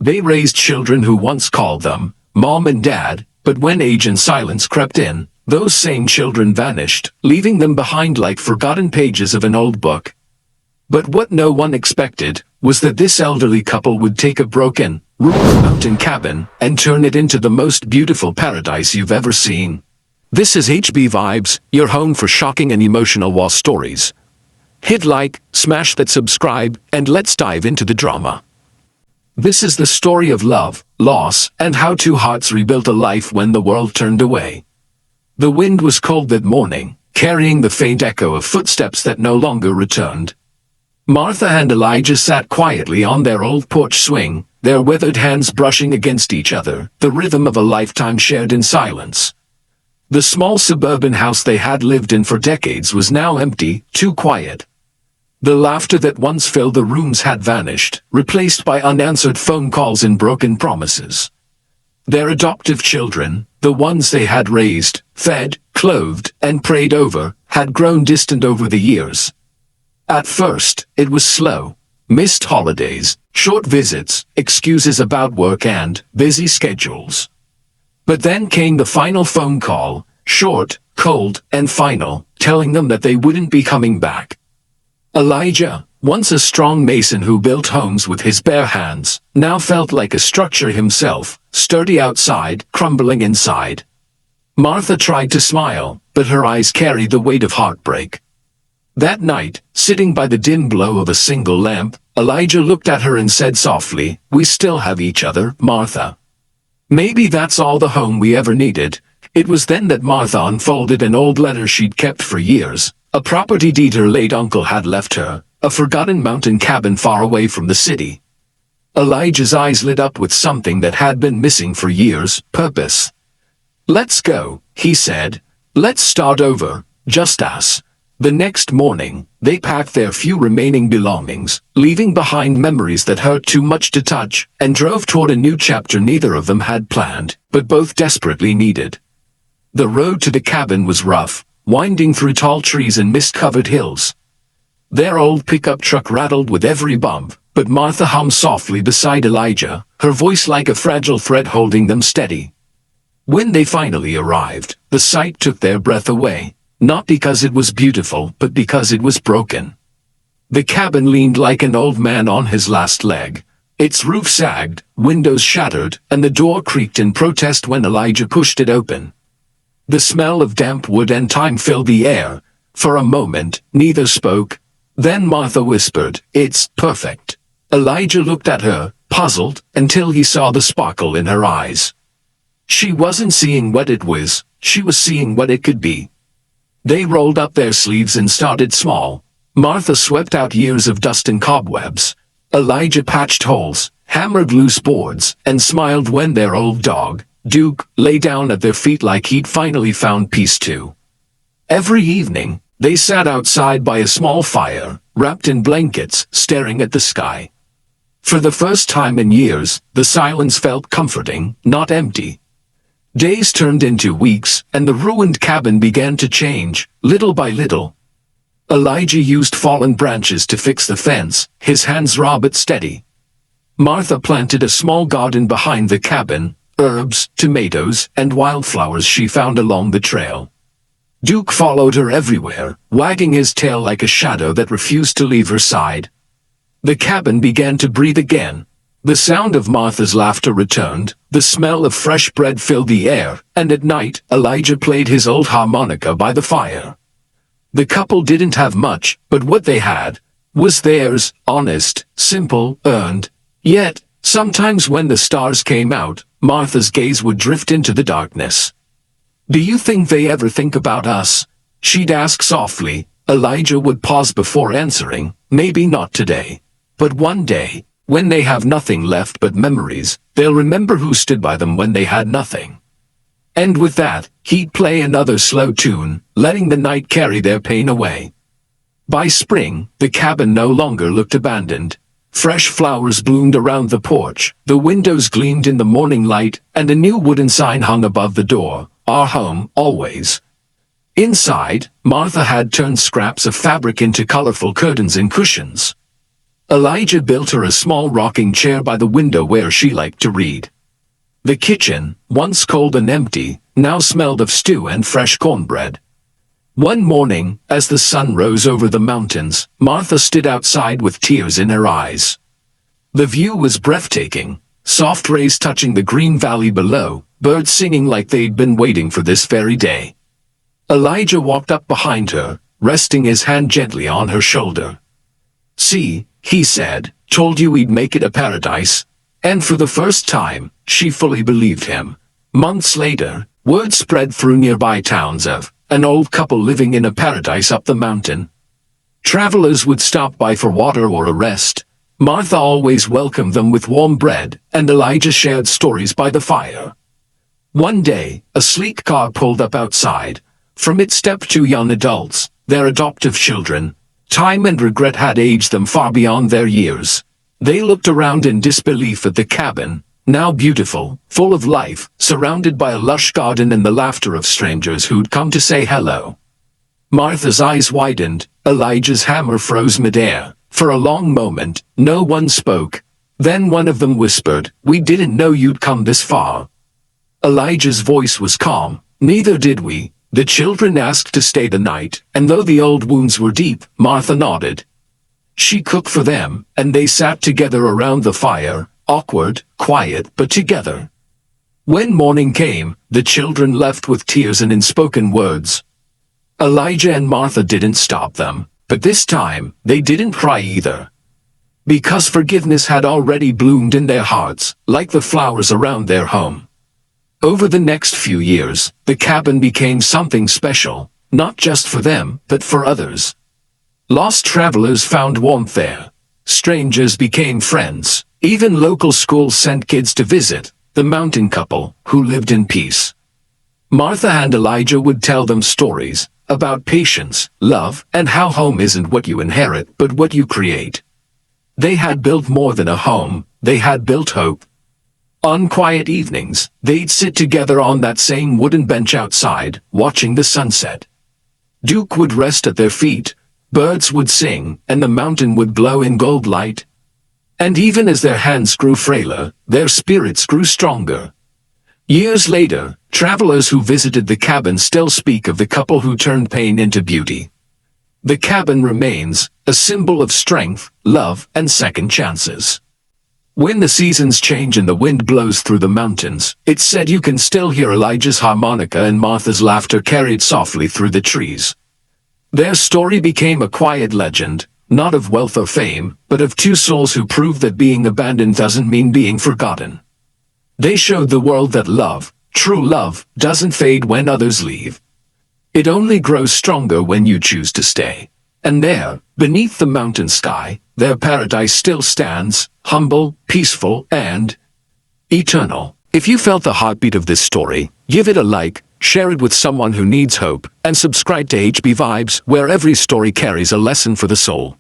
They raised children who once called them Mom and Dad, but when age and silence crept in, those same children vanished, leaving them behind like forgotten pages of an old book. But what no one expected was that this elderly couple would take a broken, ruined mountain cabin and turn it into the most beautiful paradise you've ever seen. This is HB Vibes, your home for shocking and emotional war stories. Hit like, smash that subscribe, and let's dive into the drama. This is the story of love, loss, and how two hearts rebuilt a life when the world turned away. The wind was cold that morning, carrying the faint echo of footsteps that no longer returned. Martha and Elijah sat quietly on their old porch swing, their withered hands brushing against each other, the rhythm of a lifetime shared in silence. The small suburban house they had lived in for decades was now empty, too quiet. The laughter that once filled the rooms had vanished, replaced by unanswered phone calls and broken promises. Their adoptive children, the ones they had raised, fed, clothed, and prayed over, had grown distant over the years. At first, it was slow. Missed holidays, short visits, excuses about work and busy schedules. But then came the final phone call, short, cold, and final, telling them that they wouldn't be coming back. Elijah, once a strong mason who built homes with his bare hands, now felt like a structure himself, sturdy outside, crumbling inside. Martha tried to smile, but her eyes carried the weight of heartbreak. That night, sitting by the dim glow of a single lamp, Elijah looked at her and said softly, "We still have each other, Martha. Maybe that's all the home we ever needed." It was then that Martha unfolded an old letter she'd kept for years, a property deed her late uncle had left her, a forgotten mountain cabin far away from the city. Elijah's eyes lit up with something that had been missing for years: purpose. "Let's go," he said. "Let's start over, just us." The next morning, they packed their few remaining belongings, leaving behind memories that hurt too much to touch, and drove toward a new chapter neither of them had planned, but both desperately needed. The road to the cabin was rough, winding through tall trees and mist-covered hills. Their old pickup truck rattled with every bump, but Martha hummed softly beside Elijah, her voice like a fragile thread holding them steady. When they finally arrived, the sight took their breath away, not because it was beautiful but because it was broken. The cabin leaned like an old man on his last leg. Its roof sagged, windows shattered, and the door creaked in protest when Elijah pushed it open. The smell of damp wood and time filled the air. For a moment, neither spoke. Then Martha whispered, "It's perfect." Elijah looked at her, puzzled, until he saw the sparkle in her eyes. She wasn't seeing what it was, she was seeing what it could be. They rolled up their sleeves and started small. Martha swept out years of dust and cobwebs. Elijah patched holes, hammered loose boards, and smiled when their old dog, Duke, lay down at their feet like he'd finally found peace too. Every evening, they sat outside by a small fire, wrapped in blankets, staring at the sky. For the first time in years, the silence felt comforting, not empty. Days turned into weeks, and the ruined cabin began to change, little by little. Elijah used fallen branches to fix the fence, his hands raw but steady. Martha planted a small garden behind the cabin, herbs, tomatoes, and wildflowers she found along the trail. Duke followed her everywhere, wagging his tail like a shadow that refused to leave her side. The cabin began to breathe again. The sound of Martha's laughter returned, the smell of fresh bread filled the air, and at night, Elijah played his old harmonica by the fire. The couple didn't have much, but what they had was theirs, honest, simple, earned. Yet, sometimes when the stars came out, Martha's gaze would drift into the darkness. "Do you think they ever think about us?" she'd ask softly. Elijah would pause before answering, "Maybe not today. But one day, when they have nothing left but memories, they'll remember who stood by them when they had nothing." And with that, he'd play another slow tune, letting the night carry their pain away. By spring, the cabin no longer looked abandoned. Fresh flowers bloomed around the porch, the windows gleamed in the morning light, and a new wooden sign hung above the door, "Our home, always." Inside, Martha had turned scraps of fabric into colorful curtains and cushions. Elijah built her a small rocking chair by the window where she liked to read. The kitchen, once cold and empty, now smelled of stew and fresh cornbread. One morning, as the sun rose over the mountains, Martha stood outside with tears in her eyes. The view was breathtaking, soft rays touching the green valley below, birds singing like they'd been waiting for this very day. Elijah walked up behind her, resting his hand gently on her shoulder. "See," he said, "told you we'd make it a paradise." And for the first time, she fully believed him. Months later, word spread through nearby towns of an old couple living in a paradise up the mountain. Travelers would stop by for water or a rest. Martha always welcomed them with warm bread, and Elijah shared stories by the fire. One day, a sleek car pulled up outside. From it stepped two young adults, their adoptive children. Time and regret had aged them far beyond their years. They looked around in disbelief at the cabin, now beautiful, full of life, surrounded by a lush garden and the laughter of strangers who'd come to say hello. Martha's eyes widened, Elijah's hammer froze midair. For a long moment, no one spoke. Then one of them whispered, "We didn't know you'd come this far." Elijah's voice was calm. "Neither did we." The children asked to stay the night, and though the old wounds were deep, Martha nodded. She cooked for them, and they sat together around the fire, awkward, quiet, but together. When morning came, the children left with tears and unspoken words. Elijah and Martha didn't stop them, but this time, they didn't cry either. Because forgiveness had already bloomed in their hearts, like the flowers around their home. Over the next few years, the cabin became something special, not just for them, but for others. Lost travelers found warmth there. Strangers became friends. Even local schools sent kids to visit the mountain couple who lived in peace. Martha and Elijah would tell them stories about patience, love, and how home isn't what you inherit, but what you create. They had built more than a home, they had built hope. On quiet evenings, they'd sit together on that same wooden bench outside, watching the sunset. Duke would rest at their feet, birds would sing, and the mountain would glow in gold light. And even as their hands grew frailer, their spirits grew stronger. Years later, travelers who visited the cabin still speak of the couple who turned pain into beauty. The cabin remains a symbol of strength, love, and second chances. When the seasons change and the wind blows through the mountains, it's said you can still hear Elijah's harmonica and Martha's laughter carried softly through the trees. Their story became a quiet legend, not of wealth or fame, but of two souls who proved that being abandoned doesn't mean being forgotten. They showed the world that love, true love, doesn't fade when others leave. It only grows stronger when you choose to stay. And there, beneath the mountain sky, their paradise still stands, humble, peaceful, and eternal. If you felt the heartbeat of this story, give it a like, share it with someone who needs hope, and subscribe to HB Vibes, where every story carries a lesson for the soul.